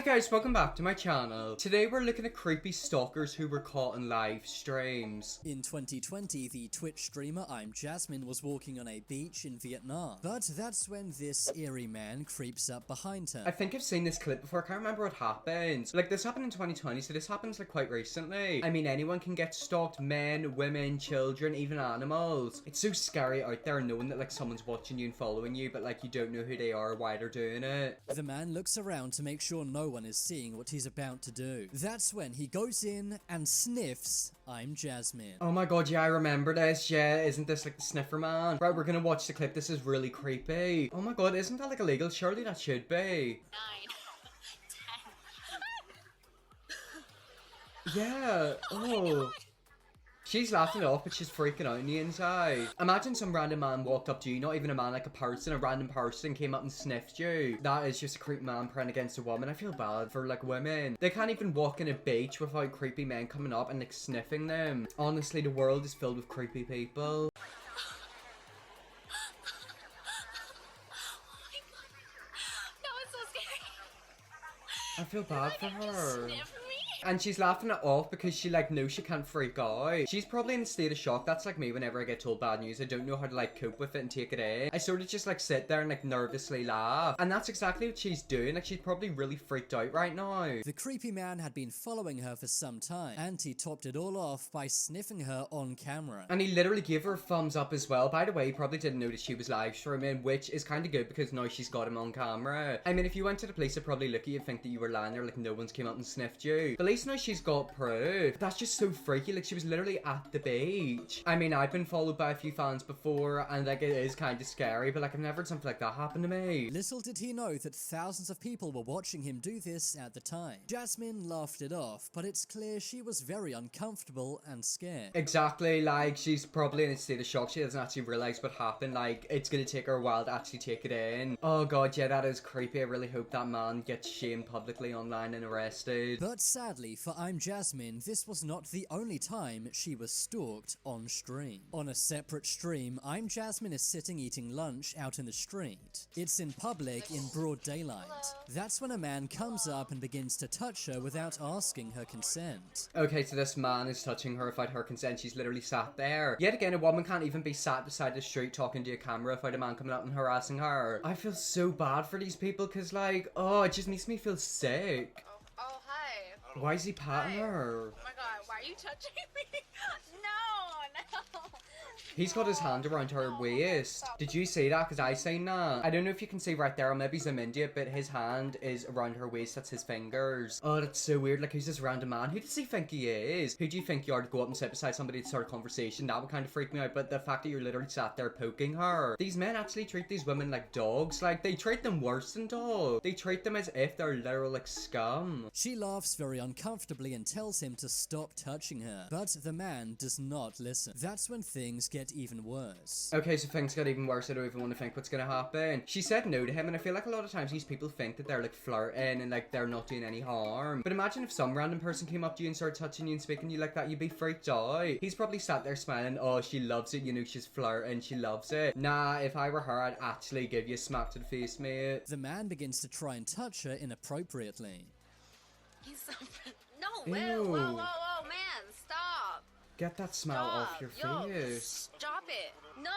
Hi guys, welcome back to my channel. Today we're looking at creepy stalkers who were caught in live streams. In 2020, the Twitch streamer I'm Jasmine was walking on a beach in Vietnam. But that's when this eerie man creeps up behind her. I think I've seen this clip before, I can't remember what happened. Like, this happened in 2020, so this happens like quite recently. I mean, anyone can get stalked, men, women, children, even animals. It's so scary out there knowing that like someone's watching you and following you, but like you don't know who they are or why they're doing it. The man looks around to make sure no one is seeing what he's about to do. That's when he goes in and sniffs I'm Jasmine. Oh my god, yeah, I remember this. Yeah, isn't this like the sniffer man? Right, we're gonna watch the clip. This is really creepy. Oh my god, isn't that like illegal? Surely that should be. 9, 10. Yeah. Oh. She's laughing it off, but she's freaking out on the inside. Imagine some random man walked up to you, not even a man, like a person, a random person came up and sniffed you. That is just a creepy man preying against a woman. I feel bad for like women. They can't even walk in a beach without creepy men coming up and like sniffing them. Honestly, the world is filled with creepy people. Oh my god. That was so scary. I feel bad for her. Sniff me? And she's laughing it off because she like knows she can't freak out. She's probably in a state of shock. That's like me whenever I get told bad news. I don't know how to like cope with it and take it in. I sort of just like sit there and like nervously laugh. And that's exactly what she's doing. Like she's probably really freaked out right now. The creepy man had been following her for some time, and he topped it all off by sniffing her on camera. And he literally gave her a thumbs up as well. By the way, he probably didn't notice she was live streaming, which is kind of good because now she's got him on camera. I mean, if you went to the police, they'd probably look at you and think that you were lying there like no one's came up and sniffed you. But at least now she's got proof. That's just so freaky. Like she was literally at the beach. I mean, I've been followed by a few fans before and like it is kind of scary, but like I've never had something like that happen to me. Little did he know that thousands of people were watching him do this at the time. Jasmine laughed it off, but it's clear she was very uncomfortable and scared. Exactly, like she's probably in a state of shock. She doesn't actually realize what happened. Like it's gonna take her a while to actually take it in. Oh god, yeah, that is creepy. I really hope that man gets shamed publicly online and arrested. But sadly for I'm Jasmine, this was not the only time she was stalked on stream. On a separate stream, I'm Jasmine is sitting eating lunch out in the street. It's in public in broad daylight. That's when a man comes up and begins to touch her without asking her consent. Okay, so this man is touching her without her consent. She's literally sat there. Yet again, a woman can't even be sat beside the street talking to a camera without a man coming up and harassing her. I feel so bad for these people because like, oh, it just makes me feel sick. Oh, hi. Why is he patting her? Oh my god, why are you touching me? No. He's got his hand around her waist. Did you see that? Because I seen that. I don't know if you can see right there. I'll maybe zoom into it, but his hand is around her waist. That's his fingers. Oh, that's so weird. Like, who's this random man? Who does he think he is? Who do you think you are to go up and sit beside somebody to start a conversation? That would kind of freak me out. But the fact that you're literally sat there poking her. These men actually treat these women like dogs. Like, they treat them worse than dogs. They treat them as if they're literal like scum. She laughs very uncomfortably and tells him to stop touching her. But the man does not listen. That's when things get even worse. Okay, so things got even worse. I don't even want to think what's gonna happen. She said no to him, and I feel like a lot of times these people think that they're like flirting and like they're not doing any harm. But imagine if some random person came up to you and started touching you and speaking to you like that, you'd be freaked out. He's probably sat there smiling. Oh, she loves it. You know, she's flirting. She loves it. Nah, if I were her, I'd actually give you a smack to the face, mate. The man begins to try and touch her inappropriately. He's so... No, Ew. whoa, man, stop. Get that smile Stop. off your Yo, face. Stop it. No,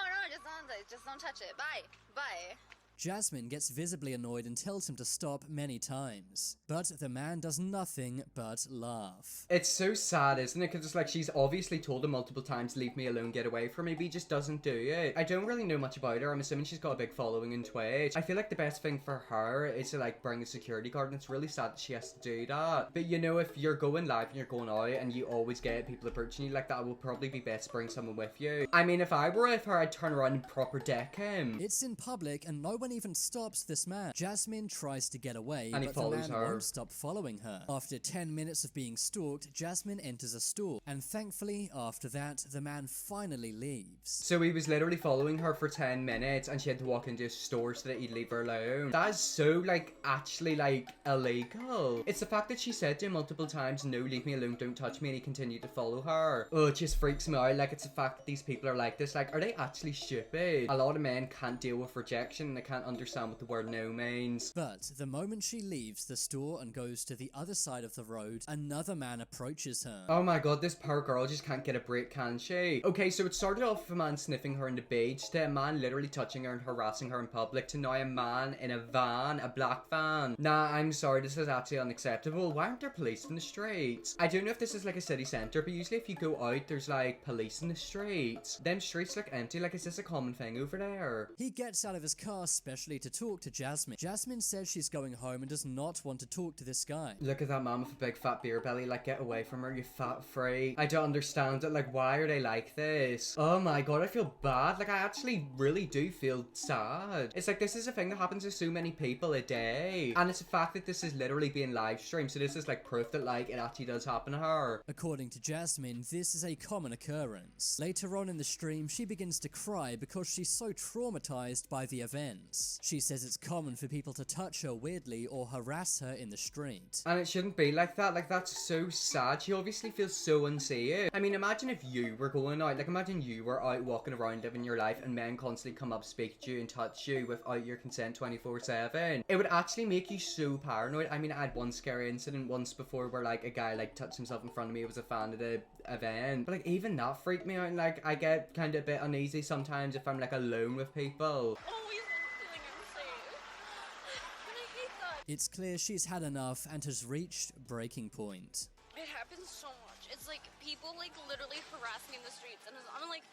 just don't touch it. Bye. Jasmine gets visibly annoyed and tells him to stop many times. But the man does nothing but laugh. It's so sad, isn't it? Because it's like she's obviously told him multiple times, leave me alone, get away from me, but he just doesn't do it. I don't really know much about her. I'm assuming she's got a big following in Twitch. I feel like the best thing for her is to like bring a security guard, and it's really sad that she has to do that. But you know, if you're going live and you're going out and you always get people approaching you like that, it will probably be best to bring someone with you. I mean, if I were with her, I'd turn around and proper deck him. It's in public and no one even stops this man. Jasmine tries to get away, And he but the follows man her. won't stop following her. After 10 minutes of being stalked, Jasmine enters a store, and thankfully, after that, the man finally leaves. So he was literally following her for 10 minutes and she had to walk into a store so that he'd leave her alone. That is so, like, actually, like, illegal. It's the fact that she said to him multiple times, no, leave me alone, don't touch me, and he continued to follow her. Oh, it just freaks me out. Like, it's the fact that these people are like this. Like, are they actually stupid? A lot of men can't deal with rejection. They can't can't understand what the word no means. But the moment she leaves the store and goes to the other side of the road, another man approaches her. Oh my god, this poor girl just can't get a break, can she? Okay, so it started off with a man sniffing her in the beach, to a man literally touching her and harassing her in public, to now a man in a van, a black van. Nah, I'm sorry, this is actually unacceptable. Why aren't there police in the streets? I don't know if this is like a city centre, but usually if you go out, there's like police in the streets. Them streets look empty, like is this a common thing over there? He gets out of his car specially to talk to Jasmine. Jasmine says she's going home and does not want to talk to this guy. Look at that man with a big fat beer belly, like get away from her, you fat freak. I don't understand it, like why are they like this? Oh my god, I feel bad, like I actually really do feel sad. It's like this is a thing that happens to so many people a day, and it's the fact that this is literally being live streamed, so this is like proof that like it actually does happen to her. According to Jasmine, this is a common occurrence. Later on in the stream, she begins to cry because she's so traumatized by the events. She says it's common for people to touch her weirdly or harass her in the street. And it shouldn't be like that, like that's so sad. She obviously feels so unsafe. I mean, imagine if you were going out, like imagine you were out walking around living your life and men constantly come up, speak to you and touch you without your consent 24/7. It would actually make you so paranoid. I mean, I had one scary incident once before where like a guy like touched himself in front of me. It was a fan of the event, but like even that freaked me out. And, like I get kind of a bit uneasy sometimes if I'm like alone with people. Always feeling unsafe. And I hate that. It's clear she's had enough and has reached breaking point. It happens so much. It's like people like literally harass me in the streets, and I'm like,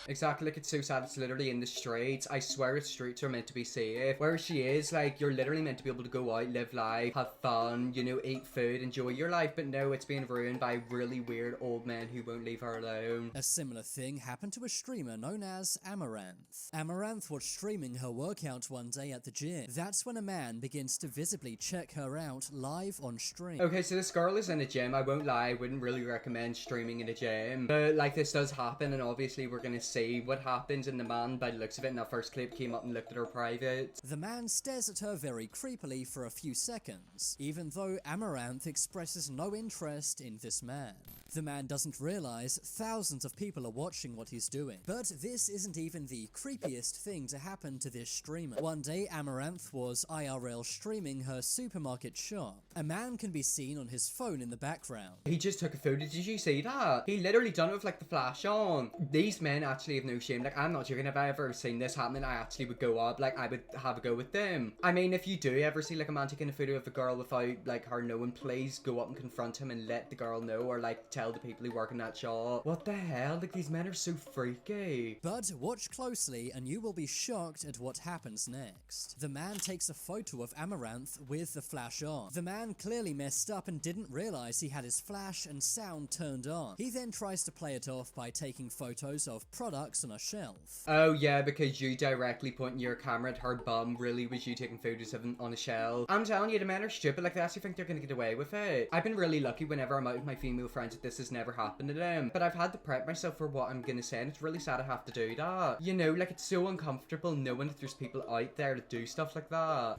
Exactly, like it's so sad, it's literally in the streets. I swear the streets are meant to be safe. Where she is, like, you're literally meant to be able to go out, live life, have fun, you know, eat food, enjoy your life, but no, it's being ruined by really weird old men who won't leave her alone. A similar thing happened to a streamer known as Amaranth. Amaranth was streaming her workout one day at the gym. That's when a man begins to visibly check her out live on stream. Okay, so this girl is in a gym. I won't lie, I wouldn't really recommend streaming in a gym. But, like, this does happen, and obviously we're gonna see what happens, and the man, by the looks of it in that first clip, came up and looked at her private. The man stares at her very creepily for a few seconds, even though Amaranth expresses no interest in this man. The man doesn't realize thousands of people are watching what he's doing. But this isn't even the creepiest thing to happen to this streamer. One day, Amaranth was IRL streaming her supermarket shop. A man can be seen on his phone in the background. He just took a photo. Did you see that? He literally done it with like the flash on. These men actually have no shame. Like, I'm not joking. If I ever seen this happening, I actually would go up. Like, I would have a go with them. I mean, if you do ever see like a man taking a photo of a girl without like her knowing, please go up and confront him and let the girl know, or like tell the people who work in that shop. What the hell? Like, these men are so freaky. But watch closely and you will be shocked at what happens next. The man takes a photo of Amaranth with the flash on. The man clearly messed up and didn't realize he had his flash and sound turned on. He then tries to play it off by taking photos of products on a shelf. Oh yeah, because you directly pointing your camera at her bum really was you taking photos of him on a shelf. I'm telling you, the men are stupid. Like, they actually think they're gonna get away with it. I've been really lucky whenever I'm out with my female friends that this has never happened to them. But I've had to prep myself for what I'm gonna say, and it's really sad I have to do that. You know, like, it's so uncomfortable knowing that there's people out there to do stuff like that.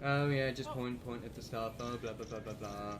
Oh yeah, just point at the stuff. Oh, blah blah blah blah blah.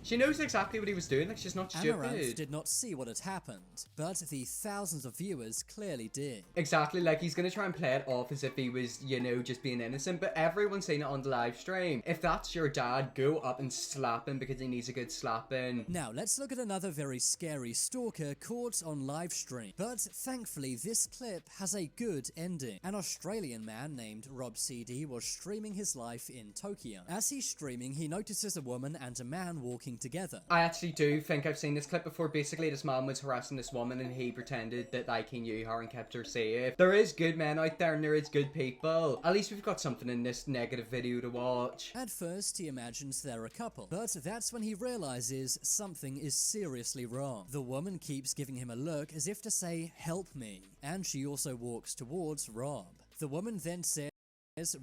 She knows exactly what he was doing, like she's not stupid. Amaranth did not see what had happened, but the thousands of viewers clearly did. Exactly, like he's gonna try and play it off as if he was, you know, just being innocent, but everyone's seen it on the live stream. If that's your dad, go up and slap him because he needs a good slapping. Now, let's look at another very scary stalker caught on live stream. But thankfully, this clip has a good ending. An Australian man named Rob CD was streaming his life in Tokyo. As he's streaming, he notices a woman and a man walking together. I actually do think I've seen this clip before. Basically, this man was harassing this woman and he pretended that like he knew her and kept her safe. There is good men out there and there is good people. At least we've got something in this negative video to watch. At first, he imagines they're a couple, but that's when he realizes something is seriously wrong. The woman keeps giving him a look as if to say, "Help me," and she also walks towards Rob. The woman then says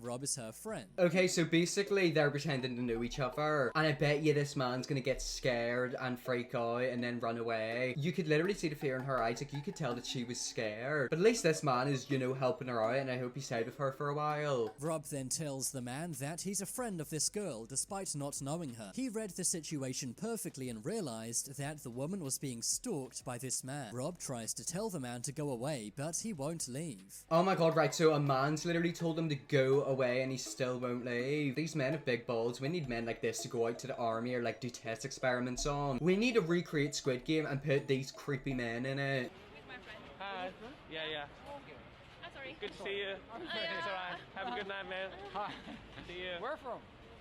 Rob is her friend. Okay, so basically they're pretending to know each other, and I bet you this man's gonna get scared and freak out and then run away. You could literally see the fear in her eyes, like you could tell that she was scared. But at least this man is, you know, helping her out, and I hope he stayed with her for a while. Rob then tells the man that he's a friend of this girl despite not knowing her. He read the situation perfectly and realized that the woman was being stalked by this man. Rob tries to tell the man to go away, but he won't leave. Oh my god, right, so a man's literally told him to go away and he still won't leave. These men have big balls. We need men like this to go out to the army or like do test experiments on. We need to recreate Squid Game and put these creepy men in it. With my friend. Hi. Yeah. I'm sorry. Good to see you. It's alright. Have a good night, man. Hi. See you. Where from?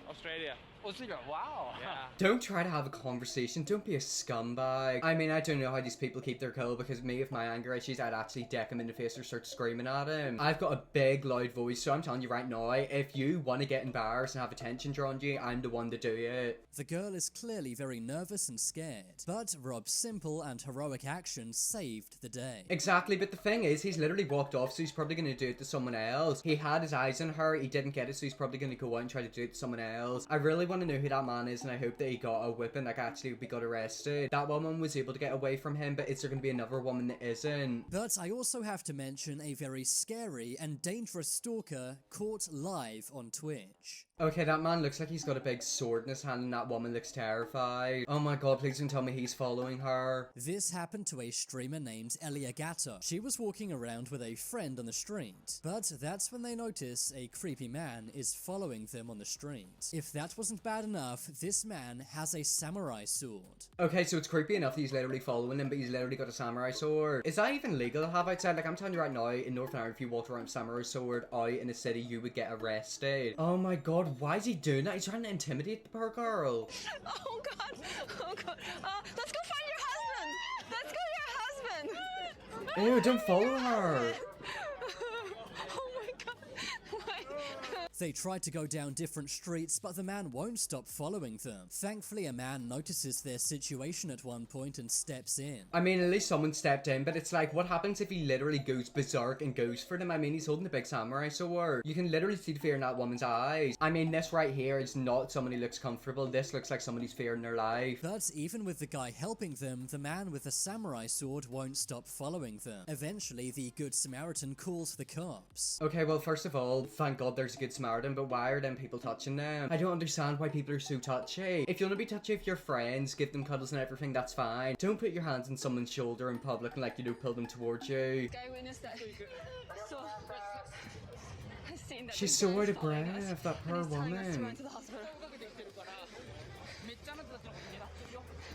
Australia. Australia. Wow. Yeah. Don't try to have a conversation. Don't be a scumbag. I mean, I don't know how these people keep their cool, because me, with my anger issues, I'd actually deck him in the face or start screaming at him. I've got a big, loud voice, so I'm telling you right now, if you want to get embarrassed and have attention drawn to you, I'm the one to do it. The girl is clearly very nervous and scared, but Rob's simple and heroic action saved the day. Exactly, but the thing is, he's literally walked off, so he's probably going to do it to someone else. He had his eyes on her, he didn't get it, so he's probably going to go out and try to do it to someone else. I really want to know who that man is, and I hope that he got a whipping, like actually he got arrested. That woman was able to get away from him, but is there going to be another woman that isn't? But I also have to mention a very scary and dangerous stalker caught live on Twitch. Okay, that man looks like he's got a big sword in his hand, and that woman looks terrified. Oh my god, please don't tell me he's following her. This happened to a streamer named Eliagato. She was walking around with a friend on the street, but that's when they notice a creepy man is following them on the street. If that wasn't bad enough, this man has a samurai sword. Okay, so it's creepy enough that he's literally following him, but he's literally got a samurai sword. Is that even legal to have outside? Like, I'm telling you right now, in Northern Ireland, if you walked around with a samurai sword out in a city, you would get arrested. Oh my god, why is he doing that? He's trying to intimidate the poor girl. Oh god. Oh god. Let's go find your husband. Let's go your husband. Ew, don't follow her. Oh my god. Why? They try to go down different streets, but the man won't stop following them. Thankfully, a man notices their situation at one point and steps in. I mean, at least someone stepped in, but it's like, what happens if he literally goes berserk and goes for them? I mean, he's holding a big samurai sword. You can literally see the fear in that woman's eyes. I mean, this right here is not someone who looks comfortable. This looks like somebody's fearing their life. But even with the guy helping them, the man with the samurai sword won't stop following them. Eventually, the Good Samaritan calls the cops. Okay, well, first of all, thank God there's a good Samaritan, but why are them people touching them? I don't understand why people are so touchy. If you want to be touchy with your friends, give them cuddles and everything, that's fine. Don't put your hands on someone's shoulder in public and, like, you know, pull them towards you. Guy witnessed that. So I've seen that. She's the so guy out is of following us, breath, that and poor he's telling us to woman. run to the hospital.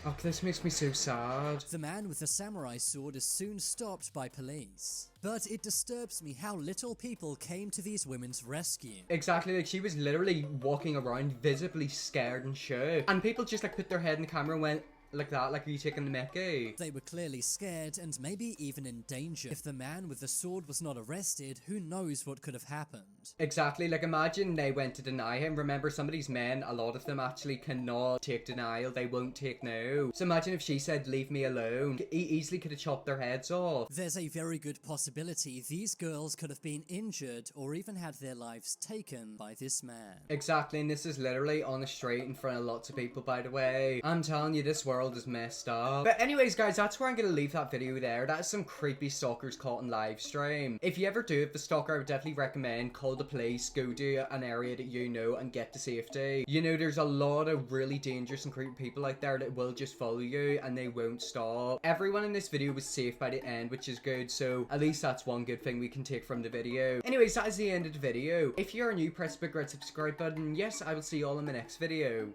Oh, this makes me so sad. The man with the samurai sword is soon stopped by police. But it disturbs me how little people came to these women's rescue. Exactly, like she was literally walking around visibly scared and shook. And people just like put their head in the camera and went like that, like, are you taking the mickey? They were clearly scared and maybe even in danger. If the man with the sword was not arrested, who knows what could have happened. Exactly, like imagine they went to deny him. Remember, some of these men, a lot of them actually cannot take denial. They won't take no. So imagine if she said, leave me alone. He easily could have chopped their heads off. There's a very good possibility these girls could have been injured or even had their lives taken by this man. Exactly, and this is literally on the street in front of lots of people, by the way. I'm telling you, this world is messed up. But anyways, guys, that's where I'm gonna leave that video there. That's some creepy stalkers caught in live stream. If you ever do have the stalker, I would definitely recommend call the police, go to an area that you know, and get to safety. You know, there's a lot of really dangerous and creepy people out there that will just follow you and they won't stop. Everyone in this video was safe by the end, which is good, so at least that's one good thing we can take from the video. Anyways, that is the end of the video. If you're new, press the big red subscribe button. Yes, I will see you all in the next video.